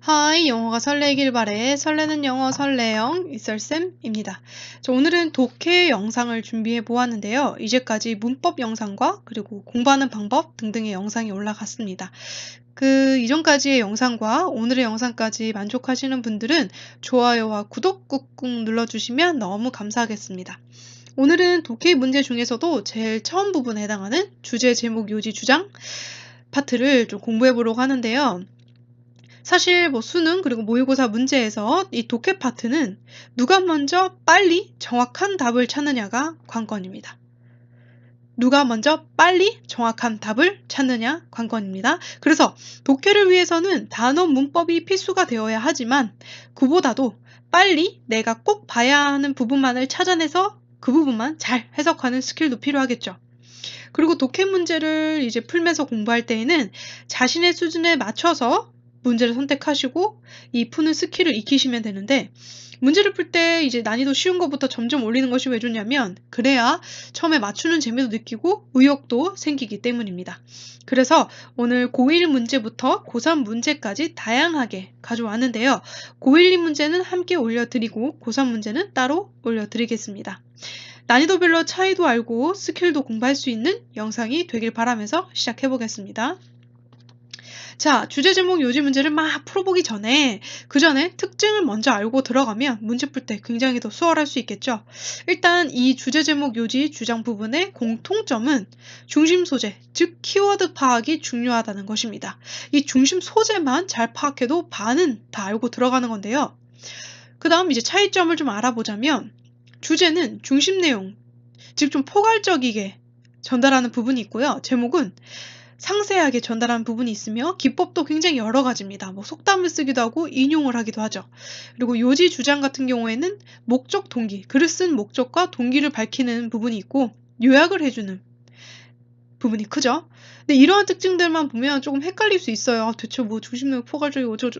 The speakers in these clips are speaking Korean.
하이, 영어가 설레길 바래. 설레는 영어 설레영 이설쌤입니다. 오늘은 독해 영상을 준비해 보았는데요. 이제까지 문법 영상과 그리고 공부하는 방법 등등의 영상이 올라갔습니다. 이전까지의 영상과 오늘의 영상까지 만족하시는 분들은 좋아요와 구독 꾹꾹 눌러주시면 너무 감사하겠습니다. 오늘은 독해 문제 중에서도 제일 처음 부분에 해당하는 주제, 제목, 요지, 주장 파트를 좀 공부해 보려고 하는데요. 사실 수능 그리고 모의고사 문제에서 이 독해 파트는 누가 먼저 빨리 정확한 답을 찾느냐가 관건입니다. 누가 먼저 빨리 정확한 답을 찾느냐 관건입니다. 그래서 독해를 위해서는 단어 문법이 필수가 되어야 하지만 그보다도 빨리 내가 꼭 봐야 하는 부분만을 찾아내서 그 부분만 잘 해석하는 스킬도 필요하겠죠. 그리고 독해 문제를 이제 풀면서 공부할 때에는 자신의 수준에 맞춰서 문제를 선택하시고 이 푸는 스킬을 익히시면 되는데, 문제를 풀 때 이제 난이도 쉬운 것부터 점점 올리는 것이 왜 좋냐면 그래야 처음에 맞추는 재미도 느끼고 의욕도 생기기 때문입니다. 그래서 오늘 고1 문제부터 고3 문제까지 다양하게 가져왔는데요. 고1, 2 문제는 함께 올려드리고 고3 문제는 따로 올려드리겠습니다. 난이도별로 차이도 알고 스킬도 공부할 수 있는 영상이 되길 바라면서 시작해 보겠습니다. 자, 주제, 제목, 요지 문제를 막 풀어보기 전에 그 전에 특징을 먼저 알고 들어가면 문제 풀 때 굉장히 더 수월할 수 있겠죠. 일단 이 주제, 제목, 요지, 주장 부분의 공통점은 중심 소재, 즉 키워드 파악이 중요하다는 것입니다. 이 중심 소재만 잘 파악해도 반은 다 알고 들어가는 건데요. 그 다음 이제 차이점을 좀 알아보자면 주제는 중심 내용, 즉 좀 포괄적이게 전달하는 부분이 있고요. 제목은 상세하게 전달하는 부분이 있으며 기법도 굉장히 여러 가지입니다. 속담을 쓰기도 하고 인용을 하기도 하죠. 그리고 요지 주장 같은 경우에는 목적, 동기, 글을 쓴 목적과 동기를 밝히는 부분이 있고 요약을 해주는 부분이 크죠. 근데 이러한 특징들만 보면 조금 헷갈릴 수 있어요. 대체 중심 내용 포괄적이고 어쩌죠.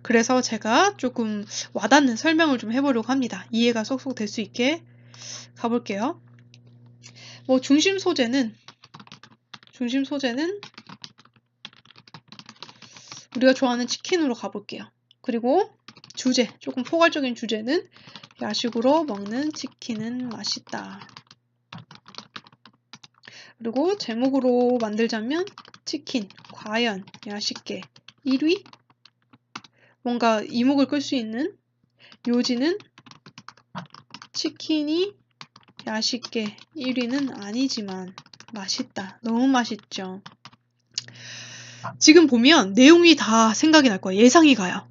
그래서 제가 조금 와닿는 설명을 좀 해보려고 합니다. 이해가 쏙쏙 될 수 있게 가볼게요. 중심 소재는 우리가 좋아하는 치킨으로 가볼게요. 그리고 주제, 조금 포괄적인 주제는 야식으로 먹는 치킨은 맛있다. 그리고 제목으로 만들자면 치킨, 과연 야식계 1위? 뭔가 이목을 끌 수 있는. 요지는 치킨이 야식계 1위는 아니지만 맛있다. 너무 맛있죠. 지금 보면 내용이 다 생각이 날 거예요. 예상이 가요.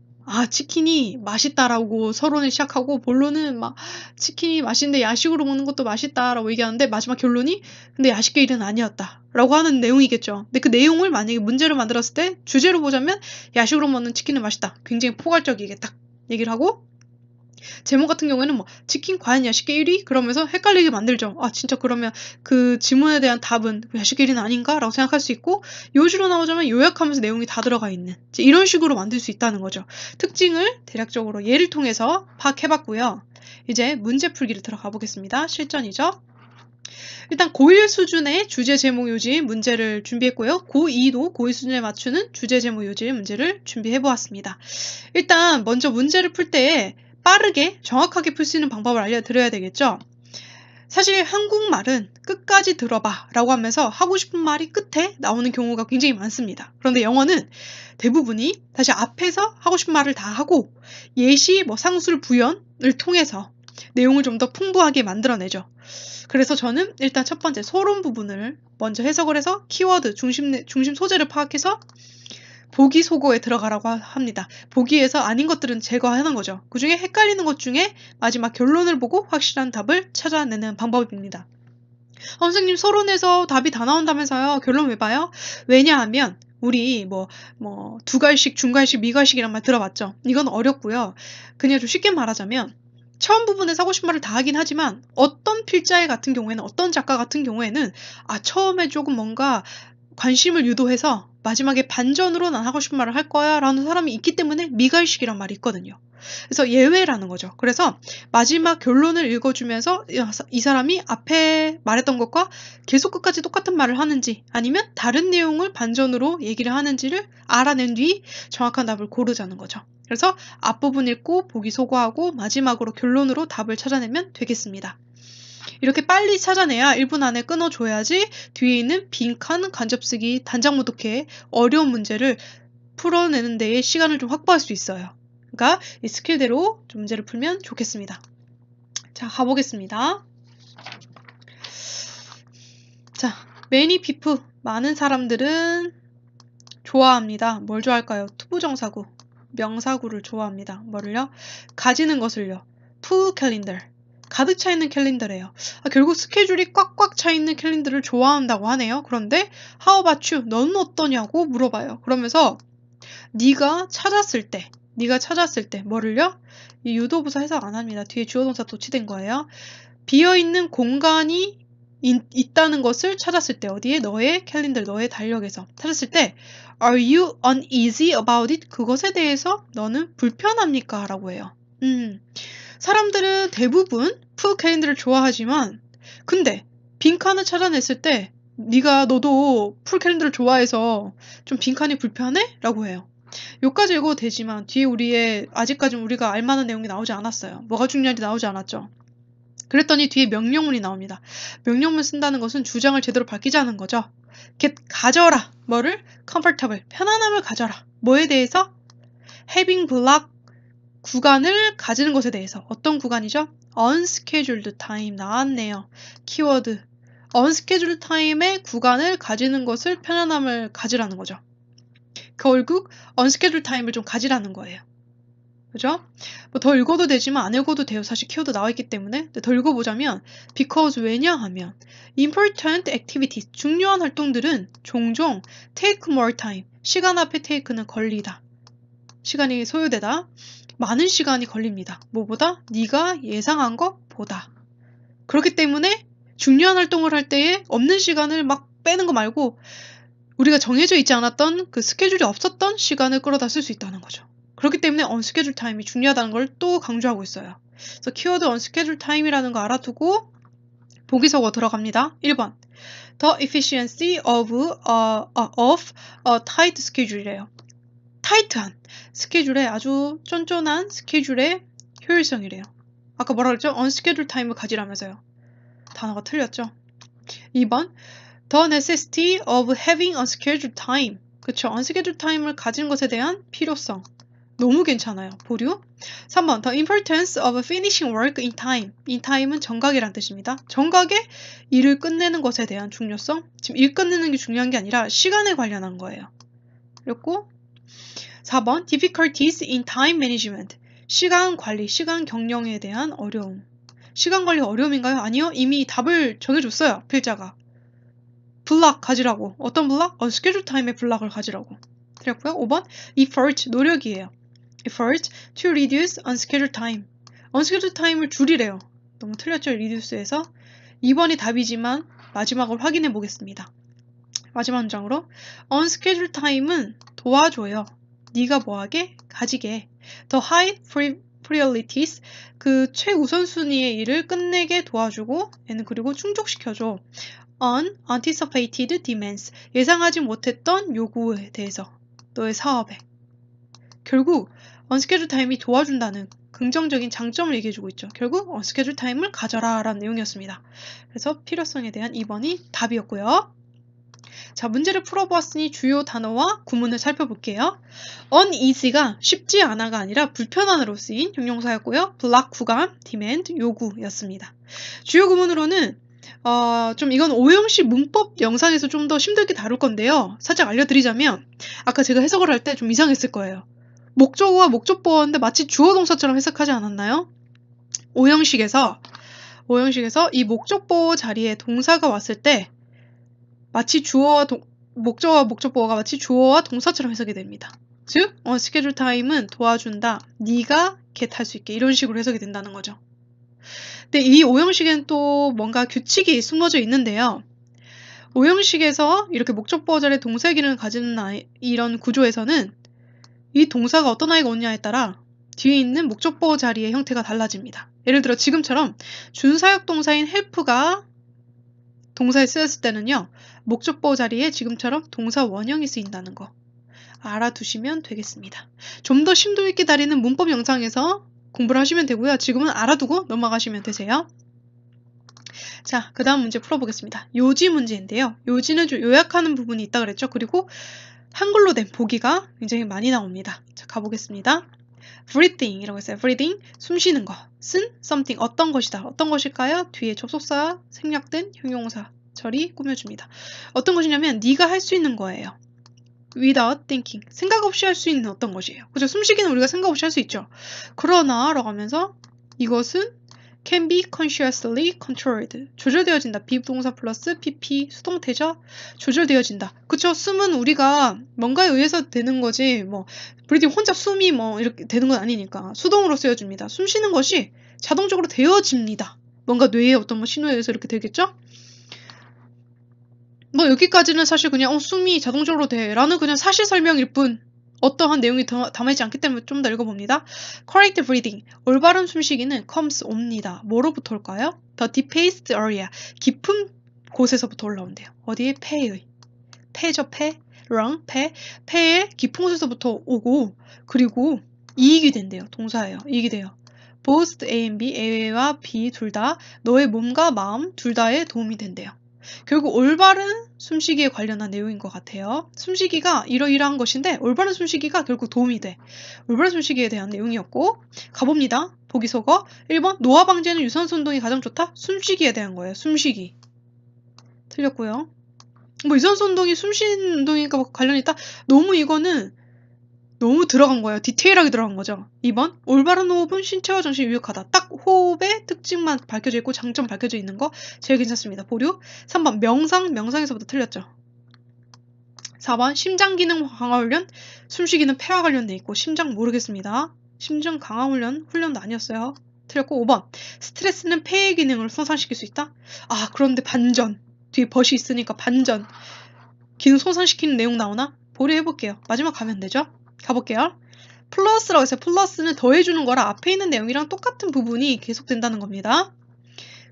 치킨이 맛있다라고 서론을 시작하고 본론은 막 치킨이 맛있는데 야식으로 먹는 것도 맛있다라고 얘기하는데 마지막 결론이 근데 야식계 1위는 아니었다라고 하는 내용이겠죠. 근데 그 내용을 만약에 문제로 만들었을 때 주제로 보자면 야식으로 먹는 치킨은 맛있다. 굉장히 포괄적이게 딱 얘기를 하고 제목 같은 경우에는 치킨 과연 야식계 1위? 그러면서 헷갈리게 만들죠. 진짜 그러면 그 지문에 대한 답은 야식계 1위는 아닌가? 라고 생각할 수 있고 요지로 나오자면 요약하면서 내용이 다 들어가 있는 이런 식으로 만들 수 있다는 거죠. 특징을 대략적으로 예를 통해서 파악해봤고요. 이제 문제 풀기를 들어가 보겠습니다. 실전이죠. 일단 고1 수준의 주제, 제목, 요지 문제를 준비했고요. 고2도 고2 수준에 맞추는 주제, 제목, 요지 문제를 준비해보았습니다. 일단 먼저 문제를 풀 때 빠르게 정확하게 풀 수 있는 방법을 알려드려야 되겠죠. 사실 한국말은 끝까지 들어봐 라고 하면서 하고 싶은 말이 끝에 나오는 경우가 굉장히 많습니다. 그런데 영어는 대부분이 사실 앞에서 하고 싶은 말을 다 하고 예시, 상술, 부연을 통해서 내용을 좀 더 풍부하게 만들어내죠. 그래서 저는 일단 첫 번째 서론 부분을 먼저 해석을 해서 키워드, 중심 소재를 파악해서 보기 소고에 들어가라고 합니다. 보기에서 아닌 것들은 제거하는 거죠. 그 중에 헷갈리는 것 중에 마지막 결론을 보고 확실한 답을 찾아내는 방법입니다. 선생님 서론에서 답이 다 나온다면서요. 결론 왜 봐요? 왜냐하면 우리 두괄식, 중괄식, 미괄식이란 말 들어봤죠? 이건 어렵고요. 그냥 좀 쉽게 말하자면 처음 부분에서 하고 싶은 말을 다 하긴 하지만 어떤 필자의 같은 경우에는 어떤 작가 같은 경우에는 처음에 조금 뭔가 관심을 유도해서 마지막에 반전으로 난 하고 싶은 말을 할 거야 라는 사람이 있기 때문에 미가이식이란 말이 있거든요. 그래서 예외라는 거죠. 그래서 마지막 결론을 읽어주면서 이 사람이 앞에 말했던 것과 계속 끝까지 똑같은 말을 하는지 아니면 다른 내용을 반전으로 얘기를 하는지를 알아낸 뒤 정확한 답을 고르자는 거죠. 그래서 앞부분 읽고 보기 소거하고 마지막으로 결론으로 답을 찾아내면 되겠습니다. 이렇게 빨리 찾아내야 1분 안에 끊어줘야지 뒤에 있는 빈칸, 간접쓰기, 단장 모독해 어려운 문제를 풀어내는 데에 시간을 좀 확보할 수 있어요. 그러니까 이 스킬대로 좀 문제를 풀면 좋겠습니다. 자, 가보겠습니다. 자, many people, 많은 사람들은 좋아합니다. 뭘 좋아할까요? 투부정사구, 명사구를 좋아합니다. 뭐를요? 가지는 것을요. full calendar, 가득 차 있는 캘린더래요. 결국 스케줄이 꽉꽉 차 있는 캘린더를 좋아한다고 하네요. 그런데 how about you? 너는 어떠냐고 물어봐요. 그러면서 네가 찾았을 때 뭐를요? 이 유도부사 해석 안 합니다. 뒤에 주어동사 도치된 거예요. 비어있는 공간이 있다는 것을 찾았을 때 어디에? 너의 캘린더, 너의 달력에서 찾았을 때 Are you uneasy about it? 그것에 대해서 너는 불편합니까? 라고 해요. 사람들은 대부분 풀 캘린더를 좋아하지만 근데 빈칸을 찾아냈을 때 너도 풀 캘린더를 좋아해서 좀 빈칸이 불편해? 라고 해요. 여기까지 읽어도 되지만 뒤에 아직까지 우리가 알만한 내용이 나오지 않았어요. 뭐가 중요한지 나오지 않았죠. 그랬더니 뒤에 명령문이 나옵니다. 명령문 쓴다는 것은 주장을 제대로 밝히자는 거죠. 가져라. 뭐를? comfortable. 편안함을 가져라. 뭐에 대해서? having block 구간을 가지는 것에 대해서. 어떤 구간이죠? unscheduled time 나왔네요. 키워드. unscheduled time의 구간을 가지는 것을 편안함을 가지라는 거죠. 결국 unscheduled time을 좀 가지라는 거예요. 그죠? 뭐 더 읽어도 되지만 안 읽어도 돼요. 사실 키워드 나와 있기 때문에. 더 읽어보자면 because 왜냐하면 important activities 중요한 활동들은 종종 take more time 시간 앞에 take는 걸리다. 시간이 소요되다. 많은 시간이 걸립니다. 뭐보다? 네가 예상한 것보다. 그렇기 때문에 중요한 활동을 할 때에 없는 시간을 막 빼는 거 말고 우리가 정해져 있지 않았던 그 스케줄이 없었던 시간을 끌어다 쓸 수 있다는 거죠. 그렇기 때문에 unscheduled time이 중요하다는 걸 또 강조하고 있어요. 그래서 키워드 unscheduled time이라는 거 알아두고 보기서고 들어갑니다. 1번. The efficiency of a tight schedule이래요. 타이트한 스케줄에 아주 쫀쫀한 스케줄의 효율성이래요. 아까 뭐라 그랬죠? unscheduled time을 가지라면서요. 단어가 틀렸죠? 2번. The necessity of having unscheduled time. 그쵸? unscheduled time을 가진 것에 대한 필요성. 너무 괜찮아요. 보류. 3번. The importance of finishing work in time. in time은 정각이란 뜻입니다. 정각에 일을 끝내는 것에 대한 중요성. 지금 일 끝내는 게 중요한 게 아니라 시간에 관련한 거예요. 그리고 4번. difficulties in time management. 시간 관리, 시간 경영에 대한 어려움. 시간 관리 어려움인가요? 아니요. 이미 답을 정해줬어요. 필자가. 블락 가지라고. 어떤 블락? schedule time의 블락을 가지라고. 그랬고요. 5번. effort, 노력이에요. effort to reduce unscheduled time. unscheduled time을 줄이래요. 너무 틀렸죠? reduce에서. 2번이 답이지만 마지막을 확인해 보겠습니다. 마지막 문장으로 unscheduled time은 도와줘요. 네가 뭐하게? 가지게. The high priorities, 그 최우선순위의 일을 끝내게 도와주고 얘는 그리고 충족시켜줘. unanticipated demands, 예상하지 못했던 요구에 대해서 너의 사업에. 결국 unscheduled time이 도와준다는 긍정적인 장점을 얘기해주고 있죠. 결국 unscheduled time을 가져라 라는 내용이었습니다. 그래서 필요성에 대한 2번이 답이었고요. 자, 문제를 풀어보았으니 주요 단어와 구문을 살펴볼게요. uneasy가 쉽지 않아가 아니라 불편한으로 쓰인 형용사였고요. block 구간, demand, 요구였습니다. 주요 구문으로는 좀 이건 오형식 문법 영상에서 좀 더 힘들게 다룰 건데요. 살짝 알려드리자면 아까 제가 해석을 할 때 좀 이상했을 거예요. 목적어와 목적보어인데 마치 주어 동사처럼 해석하지 않았나요? 오형식에서 이 목적보어 자리에 동사가 왔을 때 마치 목적어와 목적보어가 마치 주어와 동사처럼 해석이 됩니다. 즉, schedule time은 도와준다. 네가 get 할 수 있게 이런 식으로 해석이 된다는 거죠. 근데 이 오형식에는 또 뭔가 규칙이 숨어져 있는데요. 오형식에서 이렇게 목적보호 자리에 동사의 기능을 가지는 이런 구조에서는 이 동사가 어떤 아이가 오느냐에 따라 뒤에 있는 목적보호 자리의 형태가 달라집니다. 예를 들어 지금처럼 준사역 동사인 help가 동사에 쓰였을 때는요. 목적보호 자리에 지금처럼 동사 원형이 쓰인다는 거 알아두시면 되겠습니다. 좀 더 심도 있게 다루는 문법 영상에서 공부를 하시면 되고요. 지금은 알아두고 넘어가시면 되세요. 자, 그 다음 문제 풀어보겠습니다. 요지 문제인데요. 요지는 좀 요약하는 부분이 있다 그랬죠. 그리고 한글로 된 보기가 굉장히 많이 나옵니다. 자, 가보겠습니다. breathing 이라고 했어요. breathing, 숨 쉬는 것. 쓴 something, 어떤 것이다. 어떤 것일까요? 뒤에 접속사, 생략된 형용사, 절이 꾸며줍니다. 어떤 것이냐면 네가 할 수 있는 거예요. without thinking, 생각 없이 할 수 있는 어떤 것이에요. 그죠? 숨쉬기는 우리가 생각 없이 할 수 있죠. 그러나 라고 하면서 이것은 can be consciously controlled. 조절되어진다. 비동사 플러스 pp 수동태죠. 조절되어진다. 그쵸? 숨은 우리가 뭔가에 의해서 되는 거지 뭐 브리딩 혼자 숨이 뭐 이렇게 되는 건 아니니까 수동으로 쓰여줍니다. 숨 쉬는 것이 자동적으로 되어집니다. 뭔가 뇌의 어떤 뭐 신호에 의해서 이렇게 되겠죠? 뭐 여기까지는 사실 그냥 숨이 자동적으로 돼 라는 그냥 사실 설명일 뿐 어떠한 내용이 담아있지 않기 때문에 좀 더 읽어봅니다. Correct breathing, 올바른 숨쉬기는 comes 옵니다. 뭐로부터 올까요? The deepest area, 깊은 곳에서부터 올라온대요. 어디에? 폐의. 폐죠, 폐. lung, 폐의 깊은 곳에서부터 오고 그리고 이익이 된대요. 동사예요. 이익이 돼요. Both A and B, A와 B 둘 다 너의 몸과 마음 둘 다에 도움이 된대요. 결국 올바른 숨쉬기에 관련한 내용인 것 같아요. 숨쉬기가 이러이러한 것인데 올바른 숨쉬기가 결국 도움이 돼. 올바른 숨쉬기에 대한 내용이었고 가봅니다. 보기 속어 1번 노화 방지에는 유산소 운동이 가장 좋다. 숨쉬기에 대한 거예요. 숨쉬기. 틀렸고요. 뭐 유산소 운동이 숨쉬는 운동이니까 관련이 있다? 너무 이거는 너무 들어간 거예요. 디테일하게 들어간 거죠. 2번 올바른 호흡은 신체와 정신이 유익하다. 딱 호흡의 특징만 밝혀져 있고 장점 밝혀져 있는 거 제일 괜찮습니다. 보류. 3번 명상에서부터 틀렸죠. 4번 심장 기능 강화 훈련, 숨쉬기는 폐와 관련돼 있고 심장 모르겠습니다. 심장 강화 훈련도 아니었어요. 틀렸고 5번 스트레스는 폐의 기능을 손상시킬 수 있다. 아 그런데 반전 뒤에 벗이 있으니까 반전 기능 손상시키는 내용 나오나? 보류해볼게요. 마지막 가면 되죠. 가볼게요. 플러스라고 해서 플러스는 더해주는 거라 앞에 있는 내용이랑 똑같은 부분이 계속된다는 겁니다.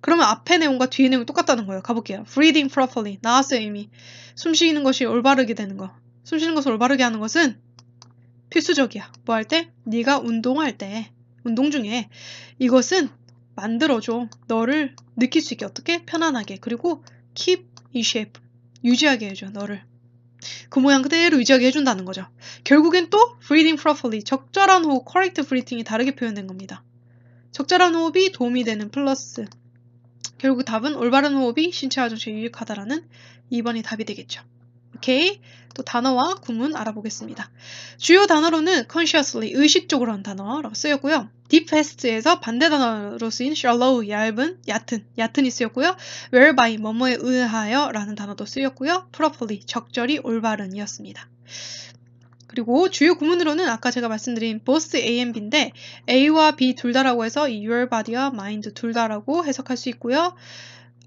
그러면 앞에 내용과 뒤에 내용이 똑같다는 거예요. 가볼게요. Breathing properly. 나왔어요 이미. 숨 쉬는 것이 올바르게 되는 거. 숨 쉬는 것을 올바르게 하는 것은 필수적이야. 뭐 할 때? 네가 운동할 때. 운동 중에 이것은 만들어줘. 너를 느낄 수 있게 어떻게? 편안하게. 그리고 keep in shape. 유지하게 해줘. 너를. 그 모양 그대로 유지하게 해준다는 거죠. 결국엔 또 breathing properly, 적절한 호흡, correct breathing이 다르게 표현된 겁니다. 적절한 호흡이 도움이 되는 플러스 결국 답은 올바른 호흡이 신체와 정신에 유익하다라는 2번이 답이 되겠죠. 오케이. 또 단어와 구문 알아보겠습니다. 주요 단어로는 consciously, 의식적으로 한 단어라고 쓰였고요. deepest에서 반대 단어로 쓰인 shallow, 얕은이 쓰였고요. whereby, 뭐뭐에 의하여 라는 단어도 쓰였고요. properly, 적절히 올바른이었습니다. 그리고 주요 구문으로는 아까 제가 말씀드린 both A and B인데 A와 B 둘 다라고 해서 이 your body와 mind 둘 다라고 해석할 수 있고요.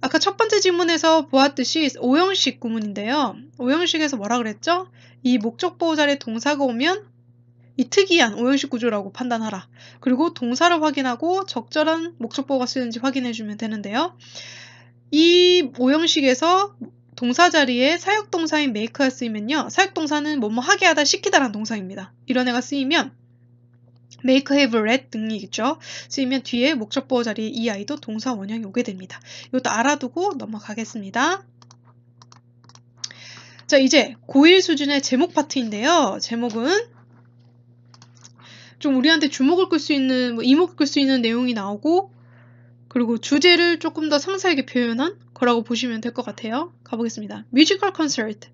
아까 첫 번째 지문에서 보았듯이 오형식 구문인데요. 오형식에서 뭐라 그랬죠? 이 목적 보호 자리에 동사가 오면 이 특이한 오형식 구조라고 판단하라. 그리고 동사를 확인하고 적절한 목적 보호가 쓰였는지 확인해주면 되는데요. 이 오형식에서 동사 자리에 사역동사인 make가 쓰이면요. 사역동사는 뭐뭐 하게 하다, 시키다라는 동사입니다. 이런 애가 쓰이면 make, have, let 등이겠죠. 쓰이면 뒤에 목적 보호 자리에 이 아이도 동사 원형이 오게 됩니다. 이것도 알아두고 넘어가겠습니다. 자, 이제 고1 수준의 제목 파트인데요. 제목은 좀 우리한테 주목을 끌 수 있는, 이목을 끌 수 있는 내용이 나오고 그리고 주제를 조금 더 상세하게 표현한 거라고 보시면 될 것 같아요. 가보겠습니다. 뮤지컬 콘서트.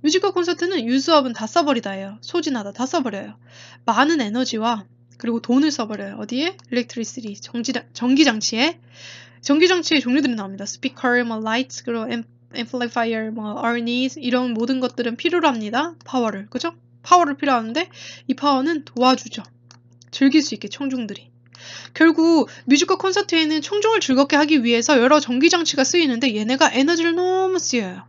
뮤지컬 콘서트는 유수업은 다 써버리다예요. 소진하다 다 써버려요. 많은 에너지와 그리고 돈을 써버려요. 어디에? electricity, 전기장치에. 전기장치의 종류들이 나옵니다. 스피커, 라이트, 그리고 amplifier, arneys 이런 모든 것들은 필요로 합니다. 파워를. 그죠? 파워를 필요하는데 이 파워는 도와주죠. 즐길 수 있게 청중들이. 결국 뮤지컬 콘서트에는 청중을 즐겁게 하기 위해서 여러 전기장치가 쓰이는데 얘네가 에너지를 너무 쓰여요.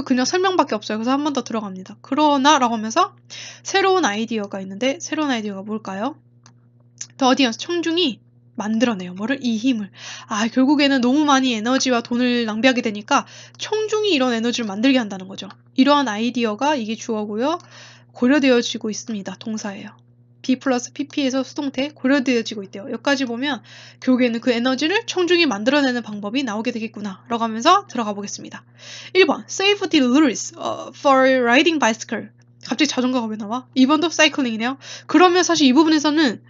그냥 설명밖에 없어요. 그래서 한 번 더 들어갑니다. 그러나 라고 하면서 새로운 아이디어가 있는데 새로운 아이디어가 뭘까요? The audience, 청중이 만들어내요. 뭐를? 이 힘을. 결국에는 너무 많이 에너지와 돈을 낭비하게 되니까 청중이 이런 에너지를 만들게 한다는 거죠. 이러한 아이디어가 이게 주어고요. 고려되어지고 있습니다. 동사예요. B 플러스 PP에서 수동태 고려되어지고 있대요. 여기까지 보면 결국에는 그 에너지를 청중이 만들어내는 방법이 나오게 되겠구나 라고 하면서 들어가 보겠습니다. 1번 Safety rules for riding bicycle. 갑자기 자전거가 왜 나와? 2번도 사이클링이네요. 그러면 사실 이 부분에서는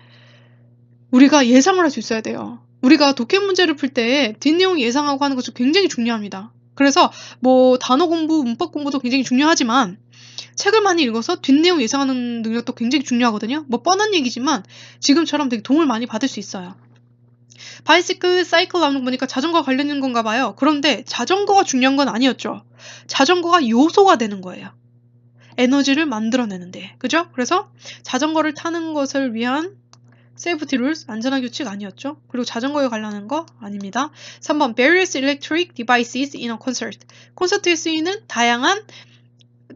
우리가 예상을 할 수 있어야 돼요. 우리가 독해 문제를 풀 때 뒷내용 예상하고 하는 것이 굉장히 중요합니다. 그래서 뭐 단어 공부, 문법 공부도 굉장히 중요하지만 책을 많이 읽어서 뒷내용 예상하는 능력도 굉장히 중요하거든요. 뭐 뻔한 얘기지만 지금처럼 되게 도움을 많이 받을 수 있어요. 바이시클, 사이클 나오는 거 보니까 자전거 관련된 건가 봐요. 그런데 자전거가 중요한 건 아니었죠. 자전거가 요소가 되는 거예요. 에너지를 만들어내는데. 그죠? 그래서 자전거를 타는 것을 위한 세이프티 룰스, 안전한 규칙 아니었죠. 그리고 자전거에 관련한 거 아닙니다. 3번 various electric devices in a concert. 콘서트에 쓰이는 다양한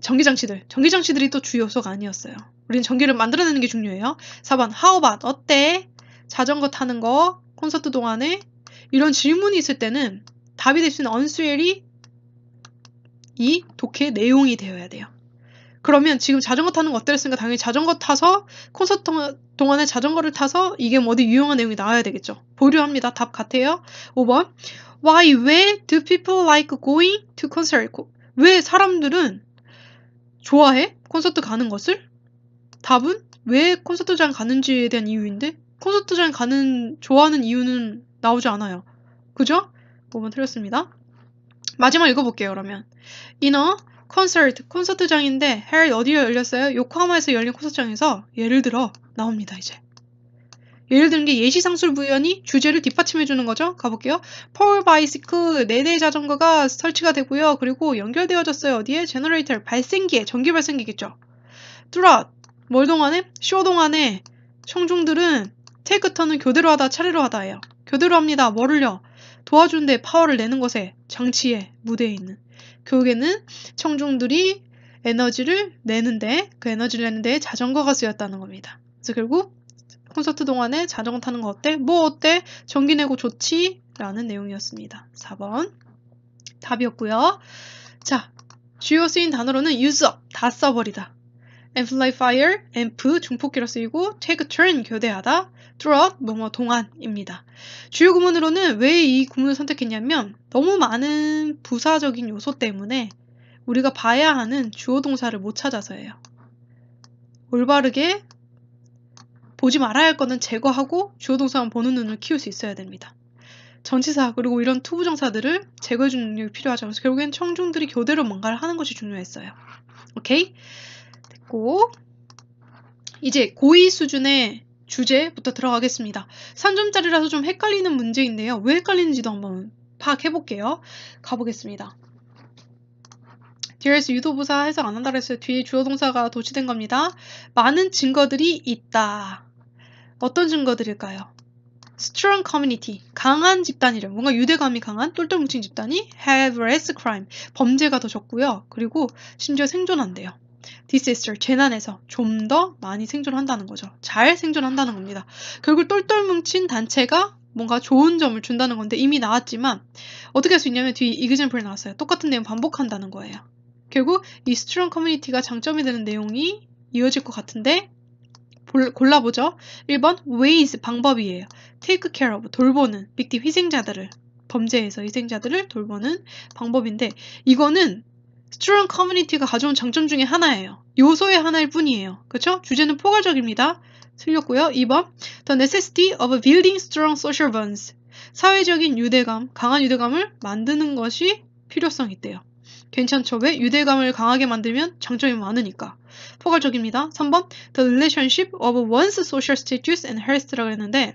전기장치들이 또 주 요소가 아니었어요. 우린 전기를 만들어내는 게 중요해요. 4번 how about, 어때? 자전거 타는 거 콘서트 동안에 이런 질문이 있을 때는 답이 될 수 있는 언수엘이 이 독해 내용이 되어야 돼요. 그러면 지금 자전거 타는 거 어땠으니까 당연히 자전거 타서 콘서트 동안에 자전거를 타서 이게 뭐 어디 유용한 내용이 나와야 되겠죠. 보류합니다. 답 같아요. 5번 Why, 왜 do people like going to concert? 왜 사람들은 좋아해? 콘서트 가는 것을? 답은 왜 콘서트장 가는지에 대한 이유인데 콘서트장 좋아하는 이유는 나오지 않아요. 그죠? 5번 틀렸습니다. 마지막 읽어볼게요. 그러면 인어 콘서트장인데 헬 어디에 열렸어요? 요코하마에서 열린 콘서트장에서 예를 들어 나옵니다. 이제 예를 드는 게 예시상술 부연이 주제를 뒷받침해 주는 거죠. 가볼게요. 폴 바이시클 4대의 자전거가 설치가 되고요. 그리고 연결되어졌어요. 어디에? 제너레이터 발생기에 전기 발생기겠죠. throughout 뭘 동안에? 쇼 동안에 청중들은 테이크 턴은 교대로 하다 차례로 하다예요. 교대로 합니다. 뭐를요? 도와주는데 파워를 내는 것에 장치에 무대에 있는 결국에는 청중들이 에너지를 내는데 그 에너지를 내는데 자전거가 쓰였다는 겁니다. 그래서 결국 콘서트 동안에 자전거 타는 거 어때? 뭐 어때? 전기 내고 좋지? 라는 내용이었습니다. 4번 답이었고요. 자, 주요 쓰인 단어로는 use up, 다 써버리다. amplifier, amp, 중폭기로 쓰이고 take turn, 교대하다, throughout, 뭐뭐 동안입니다. 주요 구문으로는 왜 이 구문을 선택했냐면 너무 많은 부사적인 요소 때문에 우리가 봐야 하는 주어 동사를 못 찾아서예요. 올바르게 보지 말아야 할 거는 제거하고 주어 동사만 보는 눈을 키울 수 있어야 됩니다. 전치사 그리고 이런 투부정사들을 제거해주는 능력이 필요하죠. 그래서 결국엔 청중들이 교대로 뭔가를 하는 것이 중요했어요. 오케이? 됐고 이제 고2 수준의 주제부터 들어가겠습니다. 3점짜리라서 좀 헷갈리는 문제인데요. 왜 헷갈리는지도 한번 파악해볼게요. 가보겠습니다. 뒤에서 유도부사 해석 안 한다고 했어요. 뒤에 주어 동사가 도치된 겁니다. 많은 증거들이 있다. 어떤 증거들일까요? strong community, 강한 집단이래. 뭔가 유대감이 강한 똘똘 뭉친 집단이 have less crime, 범죄가 더 적고요. 그리고 심지어 생존한대요. disaster, 재난에서 좀 더 많이 생존한다는 거죠. 잘 생존한다는 겁니다. 결국 똘똘 뭉친 단체가 뭔가 좋은 점을 준다는 건데 이미 나왔지만 어떻게 할 수 있냐면 뒤에 example이 나왔어요. 똑같은 내용 반복한다는 거예요. 결국 이 strong community가 장점이 되는 내용이 이어질 것 같은데 골라보죠. 1번 ways, 방법이에요. take care of, 돌보는, 빅팀, 희생자들을, 범죄에서 희생자들을 돌보는 방법인데 이거는 strong community가 가져온 장점 중에 하나예요. 요소의 하나일 뿐이에요. 그렇죠? 주제는 포괄적입니다. 틀렸고요. 2번 the necessity of building strong social bonds, 사회적인 유대감, 강한 유대감을 만드는 것이 필요성이 있대요. 괜찮죠? 왜? 유대감을 강하게 만들면 장점이 많으니까. 포괄적입니다. 3번 The relationship of one's social status and health라고 했는데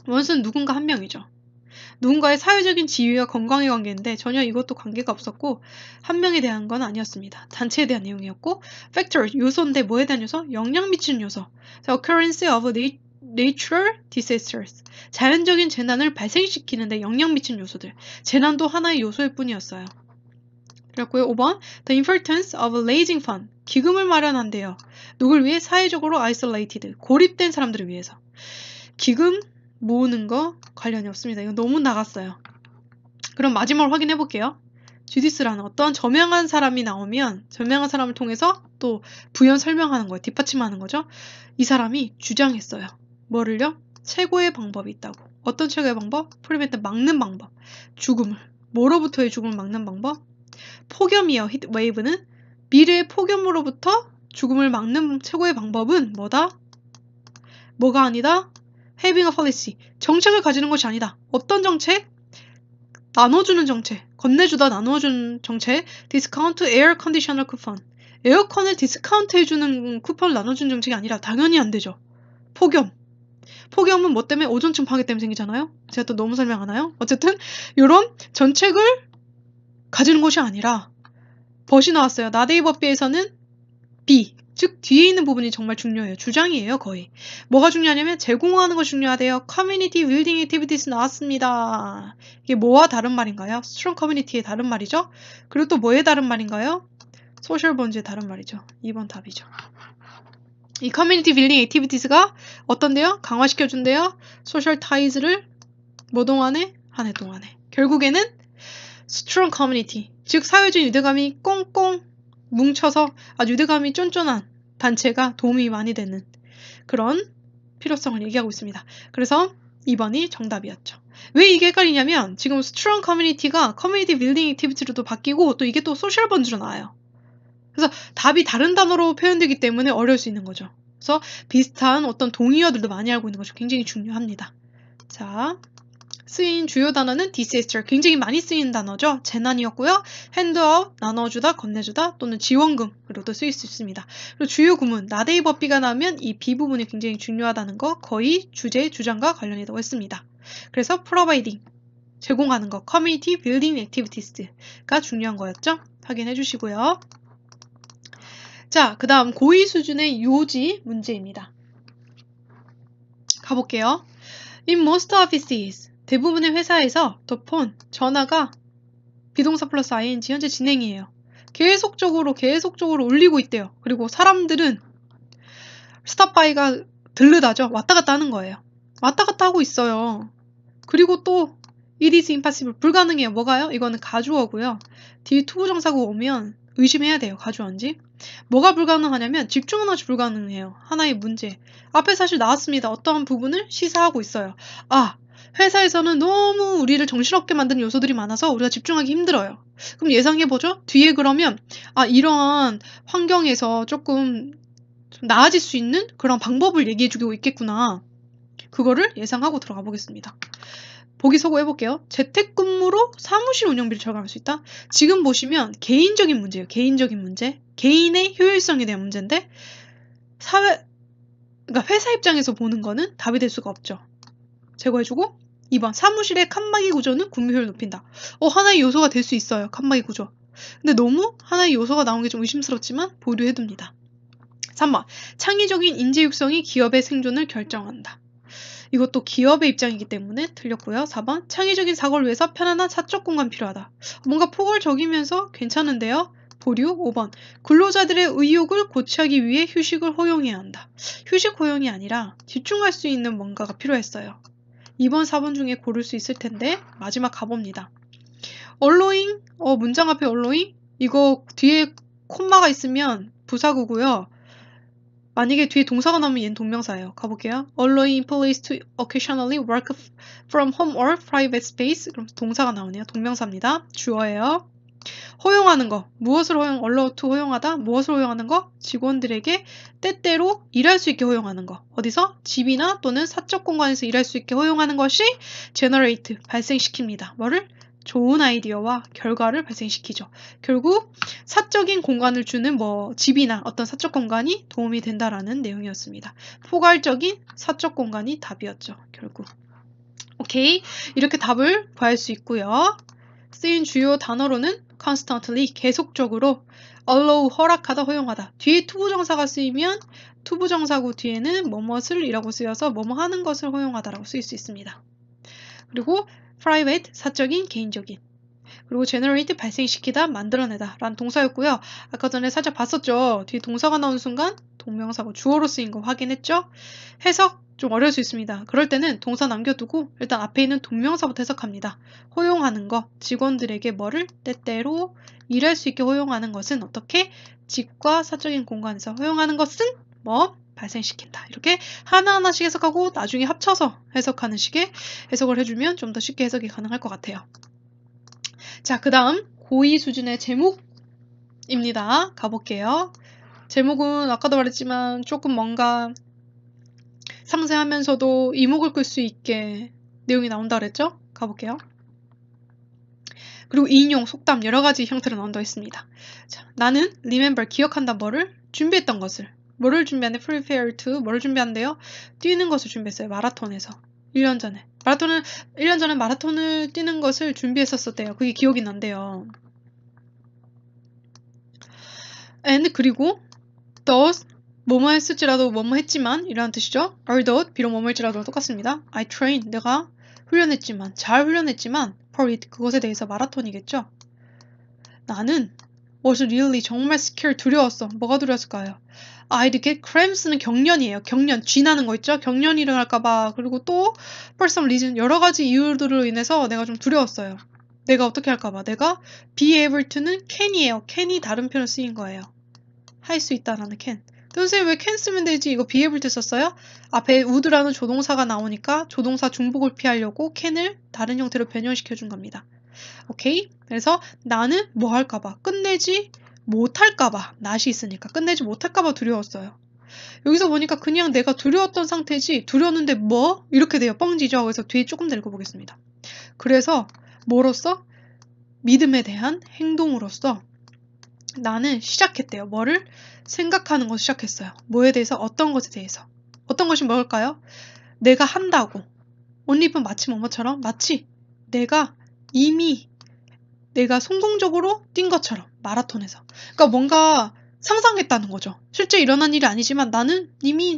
one's는 누군가 한 명이죠. 누군가의 사회적인 지위와 건강의 관계인데 전혀 이것도 관계가 없었고 한 명에 대한 건 아니었습니다. 단체에 대한 내용이었고 factor, 요소인데 뭐에 대한 요소? 영향 미치는 요소. The occurrence of natural disasters, 자연적인 재난을 발생시키는데 영향 미치는 요소들. 재난도 하나의 요소일 뿐이었어요. 그랬고요. 5번 The importance of raising fund. 기금을 마련한대요. 누굴 위해? 사회적으로 isolated. 고립된 사람들을 위해서. 기금 모으는 거 관련이 없습니다. 이거 너무 나갔어요. 그럼 마지막으로 확인해 볼게요. 주디스라는 어떤 저명한 사람이 나오면 저명한 사람을 통해서 또 부연 설명하는 거예요. 뒷받침하는 거죠. 이 사람이 주장했어요. 뭐를요? 최고의 방법이 있다고. 어떤 최고의 방법? 프리벤트 막는 방법. 죽음을. 뭐로부터의 죽음을 막는 방법? 폭염이요. 히트웨이브는 미래의 폭염으로부터 죽음을 막는 최고의 방법은 뭐다? 뭐가 아니다? Having a policy. 정책을 가지는 것이 아니다. 어떤 정책? 나눠주는 정책. 건네주다 나눠주는 정책. Discount air conditioner coupon. 에어컨을 디스카운트 해주는 쿠폰을 나눠주는 정책이 아니라 당연히 안 되죠. 폭염. 폭염은 뭐 때문에? 오존층 파괴 때문에 생기잖아요. 제가 또 너무 설명하나요? 어쨌든 이런 정책을 가지는 것이 아니라 벗이 나왔어요. 나데이버비에서는 B. 즉 뒤에 있는 부분이 정말 중요해요. 주장이에요. 거의. 뭐가 중요하냐면 제공하는 것이 중요하대요. 커뮤니티 빌딩 액티비티스 나왔습니다. 이게 뭐와 다른 말인가요? 스트롱 커뮤니티의 다른 말이죠. 그리고 또 뭐의 다른 말인가요? 소셜 본즈의 다른 말이죠. 2번 답이죠. 이 커뮤니티 빌딩 액티비티스가 어떤데요? 강화시켜준대요. 소셜 타이즈를 뭐 동안에? 한 해 동안에. 결국에는 스트롱 커뮤니티, 즉 사회적 유대감이 꽁꽁 뭉쳐서 아주 유대감이 쫀쫀한 단체가 도움이 많이 되는 그런 필요성을 얘기하고 있습니다. 그래서 2번이 정답이었죠. 왜 이게 헷갈리냐면 지금 스트롱 커뮤니티가 커뮤니티 빌딩 액티비티로도 바뀌고 또 이게 또 소셜 번즈로 나와요. 그래서 답이 다른 단어로 표현되기 때문에 어려울 수 있는 거죠. 그래서 비슷한 어떤 동의어들도 많이 알고 있는 것이 굉장히 중요합니다. 자, 쓰인 주요 단어는 disaster, 굉장히 많이 쓰이는 단어죠. 재난이었고요. handout, 나눠주다, 건네주다 또는 지원금으로도 쓰일 수 있습니다. 그리고 주요 구문, 나데이버비가 나오면 이 B 부분이 굉장히 중요하다는 거 거의 주제, 주장과 관련이 되어 있습니다. 그래서 providing, 제공하는 거, community building activities가 중요한 거였죠. 확인해 주시고요. 자, 그 다음 고2 수준의 요지 문제입니다. 가볼게요. In most offices, 대부분의 회사에서 the phone, 전화가 비동사 플러스 ing 현재 진행이에요. 계속적으로 울리고 있대요. 그리고 사람들은 stop by가 들르다죠. 왔다 갔다 하는 거예요. 왔다 갔다 하고 있어요. 그리고 또 it is impossible, 불가능해요. 뭐가요? 이거는 가주어고요. 뒤에 투부정사가 오면 의심해야 돼요. 가주어인지. 뭐가 불가능하냐면 집중은 아주 불가능해요. 하나의 문제. 앞에 사실 나왔습니다. 어떠한 부분을 시사하고 있어요. 아, 회사에서는 너무 우리를 정신없게 만드는 요소들이 많아서 우리가 집중하기 힘들어요. 그럼 예상해보죠. 뒤에 그러면 이러한 환경에서 조금 좀 나아질 수 있는 그런 방법을 얘기해주고 있겠구나. 그거를 예상하고 들어가 보겠습니다. 보기 소고 해볼게요. 재택근무로 사무실 운영비를 절감할 수 있다. 지금 보시면 개인적인 문제예요. 개인적인 문제. 개인의 효율성에 대한 문제인데 그러니까 회사 입장에서 보는 거는 답이 될 수가 없죠. 제거해주고 2번 사무실의 칸막이 구조는 근무 효율을 높인다. 하나의 요소가 될 수 있어요. 칸막이 구조. 근데 너무 하나의 요소가 나온 게 좀 의심스럽지만 보류해둡니다. 3번 창의적인 인재 육성이 기업의 생존을 결정한다. 이것도 기업의 입장이기 때문에 틀렸고요. 4번 창의적인 사고를 위해서 편안한 사적 공간 필요하다. 뭔가 포괄적이면서 괜찮은데요. 보류. 5번 근로자들의 의욕을 고취하기 위해 휴식을 허용해야 한다. 휴식 허용이 아니라 집중할 수 있는 뭔가가 필요했어요. 2번, 4번 중에 고를 수 있을 텐데 마지막 가봅니다. allowing, 문장 앞에 allowing? 이거 뒤에 콤마가 있으면 부사구고요. 만약에 뒤에 동사가 나오면 얘는 동명사예요. 가볼게요. allowing employees to occasionally work from home or private space. 그럼 동사가 나오네요. 동명사입니다. 주어예요. 허용하는 거. 무엇을 allow to 허용하다? 무엇을 허용하는 거? 직원들에게 때때로 일할 수 있게 허용하는 거. 어디서? 집이나 또는 사적 공간에서 일할 수 있게 허용하는 것이 generate, 발생시킵니다. 뭐를? 좋은 아이디어와 결과를 발생시키죠. 결국 사적인 공간을 주는 집이나 어떤 사적 공간이 도움이 된다라는 내용이었습니다. 포괄적인 사적 공간이 답이었죠. 결국. 오케이. 이렇게 답을 구할 수 있고요. 쓰인 주요 단어로는 constantly, 계속적으로, allow, 허락하다, 허용하다. 뒤에 투부정사가 쓰이면 투부정사구 뒤에는 뭐뭇을 이라고 쓰여서 뭐뭐 하는 것을 허용하다라고 쓰일 수 있습니다. 그리고 private, 사적인, 개인적인. 그리고 generate 발생시키다, 만들어내다 라는 동사였고요. 아까 전에 살짝 봤었죠. 뒤에 동사가 나오는 순간 동명사고 주어로 쓰인 거 확인했죠? 해석 좀 어려울 수 있습니다. 그럴 때는 동사 남겨두고 일단 앞에 있는 동명사부터 해석합니다. 허용하는 거, 직원들에게 뭐를 때때로 일할 수 있게 허용하는 것은 어떻게? 집과 사적인 공간에서 허용하는 것은 뭐? 발생시킨다. 이렇게 하나하나씩 해석하고 나중에 합쳐서 해석하는 식의 해석을 해주면 좀 더 쉽게 해석이 가능할 것 같아요. 자, 그 다음 고2 수준의 제목입니다. 가볼게요. 제목은 아까도 말했지만 조금 뭔가 상세하면서도 이목을 끌 수 있게 내용이 나온다 그랬죠? 가볼게요. 그리고 인용, 속담 여러 가지 형태로 나온다고 했습니다. 자, 나는 remember, 기억한다 뭐를? 준비했던 것을. 뭐를 준비한대? prepare to, 뭐를 준비한대요? 뛰는 것을 준비했어요. 마라톤에서. 1년 전에. 1년 전에 마라톤을 뛰는 것을 준비했었대요. 그게 기억이 난대요. and 그리고 thus 뭐뭐 했을지라도 뭐뭐 했지만 이라는 뜻이죠. although 비록 뭐뭐 했지라도 똑같습니다. I trained 내가 훈련했지만 잘 훈련했지만 for it 그것에 대해서 마라톤이겠죠. 나는 was really 정말 scared 두려웠어. 뭐가 두려웠을까요? I'd get cramps는 경련이에요. 경련 쥐나는 거 있죠. 경련이 일어날까봐 그리고 또 for some reason 여러 가지 이유들로 인해서 내가 좀 두려웠어요. 내가 어떻게 할까봐 내가 be able to는 can이에요. can이 다른 표현을 쓰인 거예요. 할 수 있다라는 can. 선생님 왜 can 쓰면 되지? 이거 be able to 썼어요? 앞에 would라는 조동사가 나오니까 조동사 중복을 피하려고 can을 다른 형태로 변형시켜 준 겁니다. 오케이? 그래서 나는 뭐 할까봐 끝내지 못할까봐 낫이 있으니까 끝내지 못할까봐 두려웠어요. 여기서 보니까 그냥 내가 두려웠던 상태지 두려웠는데 뭐? 이렇게 돼요. 뻥지죠? 그래서 뒤에 조금 더 읽어보겠습니다. 그래서 뭐로써? 믿음에 대한 행동으로서 나는 시작했대요. 뭐를? 생각하는 것을 시작했어요. 뭐에 대해서? 어떤 것에 대해서. 어떤 것이 뭘까요? 내가 한다고. 옷 입은 마치 뭐뭐처럼 마치 내가 이미 내가 성공적으로 뛴 것처럼 마라톤에서. 그러니까 뭔가 상상했다는 거죠. 실제 일어난 일이 아니지만 나는 이미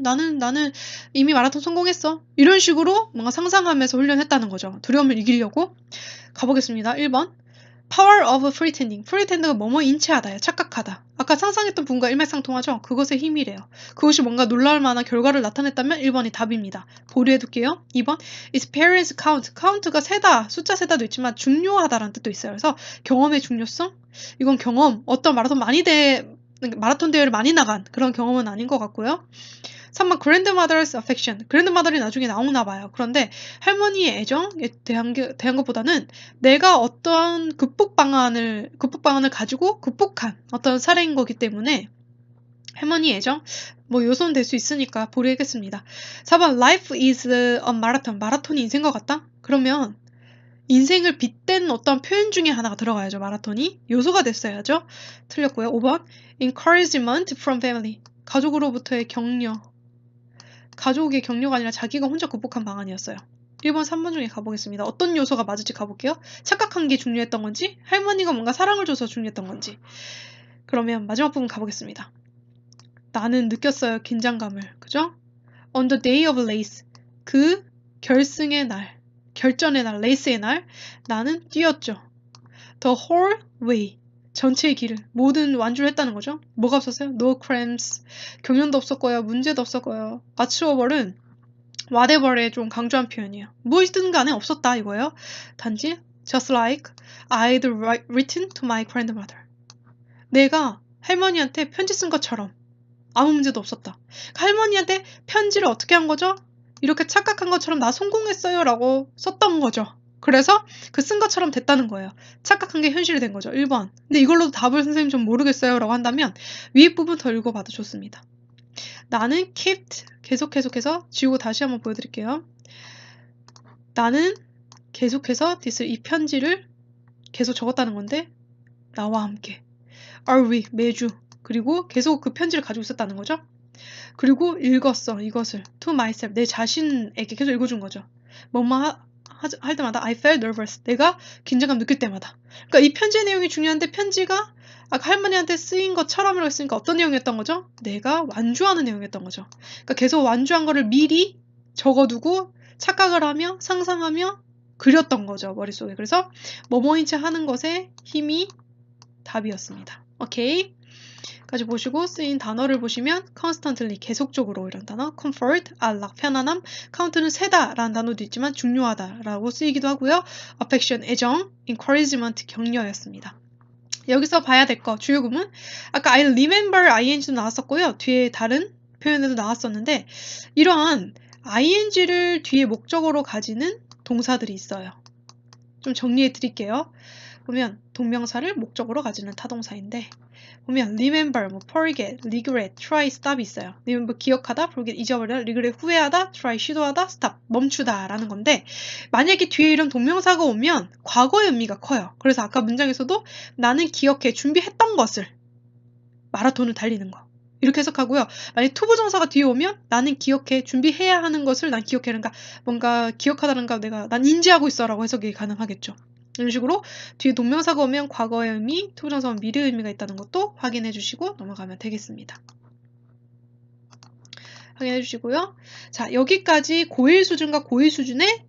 마라톤 성공했어. 이런 식으로 뭔가 상상하면서 훈련했다는 거죠. 두려움을 이기려고. 가보겠습니다. 1번. Power of pretending. pretend가 뭐뭐 인체하다예요. 착각하다. 아까 상상했던 부분과 일맥상통하죠? 그것의 힘이래요. 그것이 뭔가 놀라울 만한 결과를 나타냈다면 1번이 답입니다. 보류해둘게요. 2번. Experience count. count가 세다, 숫자 세다도 있지만 중요하다라는 뜻도 있어요. 그래서 경험의 중요성? 이건 경험, 어떤 마라톤 대회를 많이 나간 그런 경험은 아닌 것 같고요. 3번 grandmother's affection. grandmother이 나중에 나오나 봐요. 그런데 할머니의 애정에 대한 것보다는 내가 어떤 극복 방안을 가지고 극복한 어떤 사례인 거기 때문에 할머니 애정 뭐 요소는 될 수 있으니까 보류하겠습니다. 4번 life is a marathon. 마라톤이 인생 것 같다? 그러면 인생을 빗댄 어떤 표현 중에 하나가 들어가야죠. 마라톤이 요소가 됐어야죠. 틀렸고요. 5번 encouragement from family. 가족으로부터의 격려. 가족의 격려가 아니라 자기가 혼자 극복한 방안이었어요. 1번, 3번 중에 가보겠습니다. 어떤 요소가 맞을지 가볼게요. 착각한 게 중요했던 건지, 할머니가 뭔가 사랑을 줘서 중요했던 건지. 그러면 마지막 부분 가보겠습니다. 나는 느꼈어요. 긴장감을. 그죠? On the day of race. 그 결승의 날, 결전의 날, 레이스의 날 나는 뛰었죠. The whole way. 전체의 길을 모든 완주를 했다는 거죠. 뭐가 없었어요? No cramps. 경련도 없었고요. 문제도 없었고요. whatsoever은 whatever에 좀 강조한 표현이에요. 무엇이든 간에 없었다 이거예요. 단지 just like I'd written to my grandmother. 내가 할머니한테 편지 쓴 것처럼 아무 문제도 없었다. 그러니까 할머니한테 편지를 어떻게 한 거죠? 이렇게 착각한 것처럼 나 성공했어요 라고 썼던 거죠. 그래서 그 쓴 것처럼 됐다는 거예요. 착각한 게 현실이 된 거죠. 1번. 근데 이걸로도 답을 선생님 좀 모르겠어요 라고 한다면 위에 부분 더 읽어봐도 좋습니다. 나는 kept 계속해서 지우고 다시 한번 보여드릴게요. 나는 계속해서 이 편지를 계속 적었다는 건데 나와 함께 are we 매주 그리고 계속 그 편지를 가지고 있었다는 거죠. 그리고 읽었어 이것을 to myself 내 자신에게 계속 읽어준 거죠. 뭐뭐 할 때마다 I felt nervous 내가 긴장감 느낄 때마다. 그러니까 이 편지의 내용이 중요한데 편지가 아까 할머니한테 쓰인 것처럼이라고 했으니까 어떤 내용이었던 거죠? 내가 완주하는 내용이었던 거죠. 그러니까 계속 완주한 거를 미리 적어두고 착각을 하며 상상하며 그렸던 거죠, 머릿속에. 그래서 뭐뭐인지 하는 것에 힘이 답이었습니다. 오케이. 까지 보시고 쓰인 단어를 보시면 constantly 계속적으로 이런 단어, comfort 안락 편안함, count는 세다 라는 단어도 있지만 중요하다 라고 쓰이기도 하고요. affection 애정, encouragement 격려였습니다. 여기서 봐야 될 거 주요 구문 아까 I remember ing도 나왔었고요. 뒤에 다른 표현에도 나왔었는데 이러한 ing를 뒤에 목적어로 가지는 동사들이 있어요. 좀 정리해 드릴게요. 보면 동명사를 목적으로 가지는 타동사인데 보면 remember, forget, regret, try, stop 있어요. remember 기억하다, forget 잊어버리다, regret 후회하다, try 시도하다, stop 멈추다 라는 건데 만약에 뒤에 이런 동명사가 오면 과거의 의미가 커요. 그래서 아까 문장에서도 나는 기억해 준비했던 것을 마라톤을 달리는 거 이렇게 해석하고요. 만약에 투부정사가 뒤에 오면 나는 기억해 준비해야 하는 것을 난 기억해 그러니까 뭔가 기억하다는가 난 인지하고 있어 라고 해석이 가능하겠죠. 이런 식으로 뒤에 동명사가 오면 과거의 의미, 투부정사는 미래의 의미가 있다는 것도 확인해 주시고 넘어가면 되겠습니다. 확인해 주시고요. 자, 여기까지 고1 수준과 고2 수준의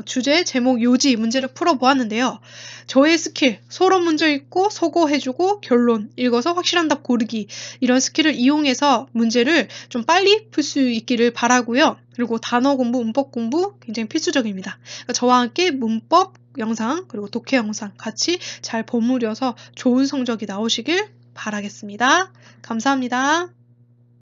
주제, 제목, 요지 문제를 풀어보았는데요. 저의 스킬, 서로 문제 읽고 소거해주고 결론, 읽어서 확실한 답 고르기 이런 스킬을 이용해서 문제를 좀 빨리 풀 수 있기를 바라고요. 그리고 단어 공부, 문법 공부 굉장히 필수적입니다. 그러니까 저와 함께 문법 영상 그리고 독해 영상 같이 잘 버무려서 좋은 성적이 나오시길 바라겠습니다. 감사합니다.